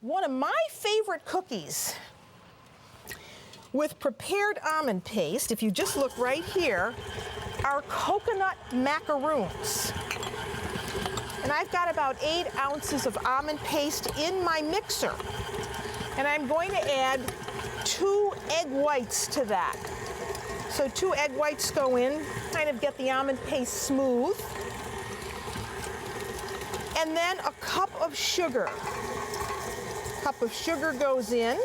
One of my favorite cookies with prepared almond paste, if you just look right here, are coconut macaroons. And I've got about 8 ounces of almond paste in my mixer. And I'm going to add 2 egg whites to that. So 2 egg whites go in, kind of get the almond paste smooth. And then a cup of sugar. Cup of sugar goes in.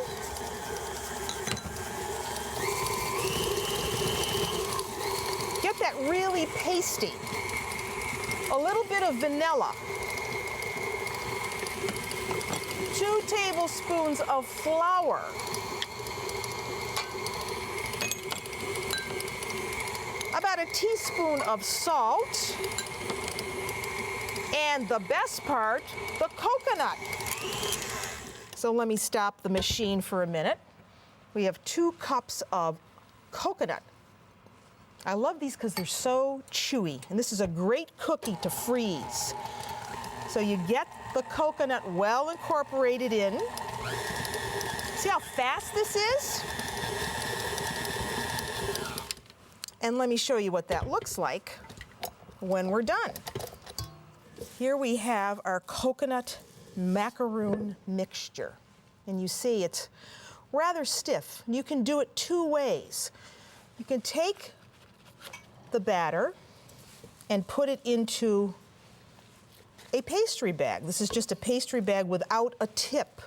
Get that really pasty. A little bit of vanilla. 2 tablespoons of flour. About a teaspoon of salt. And the best part, the coconut. So let me stop the machine for a minute. We have 2 cups of coconut. I love these because they're so chewy, and this is a great cookie to freeze. So you get the coconut well incorporated in. See how fast this is? And let me show you what that looks like when we're done. Here we have our coconut macaroon mixture. And you see it's rather stiff. You can do it 2 ways. You can take the batter and put it into a pastry bag. This is just a pastry bag without a tip.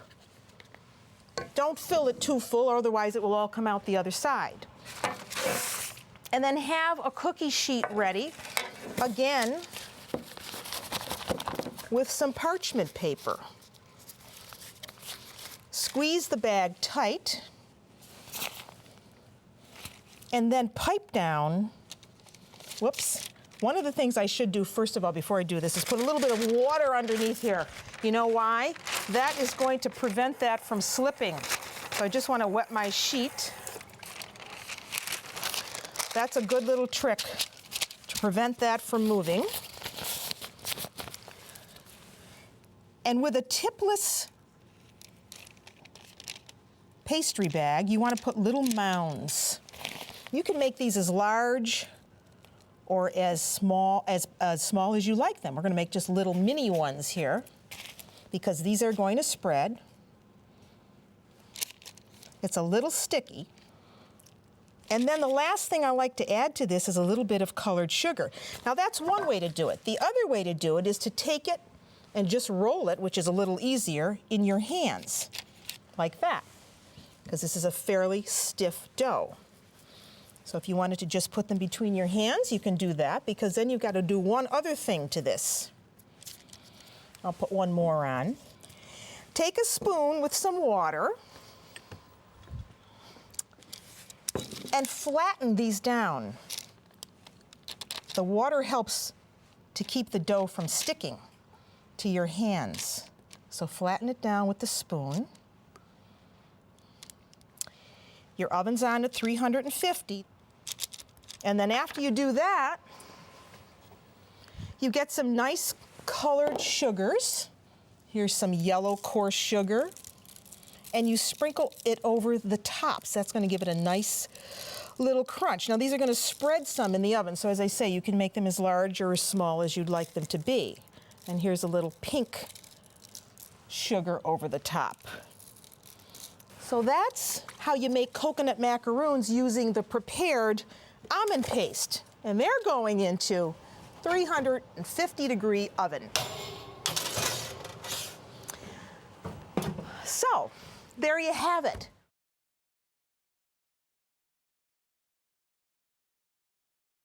Don't fill it too full, otherwise it will all come out the other side. And then have a cookie sheet ready, again, with some parchment paper. Squeeze the bag tight, and then pipe down. Whoops. One of the things I should do first of all before I do this is put a little bit of water underneath here. You know why? That is going to prevent that from slipping. So I just want to wet my sheet. That's a good little trick to prevent that from moving. And with a tipless pastry bag, you want to put little mounds. You can make these as large or as small as you like them. We're going to make just little mini ones here because these are going to spread. It's a little sticky. And then the last thing I like to add to this is a little bit of colored sugar. Now that's one way to do it. The other way to do it is to take it and just roll it, which is a little easier, in your hands, like that, because this is a fairly stiff dough. So if you wanted to just put them between your hands, you can do that, because then you've got to do one other thing to this. I'll put one more on. Take a spoon with some water and flatten these down. The water helps to keep the dough from sticking to your hands. So flatten it down with the spoon. Your oven's on at 350. And then after you do that, you get some nice colored sugars. Here's some yellow coarse sugar. And you sprinkle it over the tops. That's going to give it a nice little crunch. Now these are going to spread some in the oven. So as I say, you can make them as large or as small as you'd like them to be. And here's a little pink sugar over the top. So that's how you make coconut macaroons using the prepared almond paste. And they're going into 350-degree oven. So there you have it.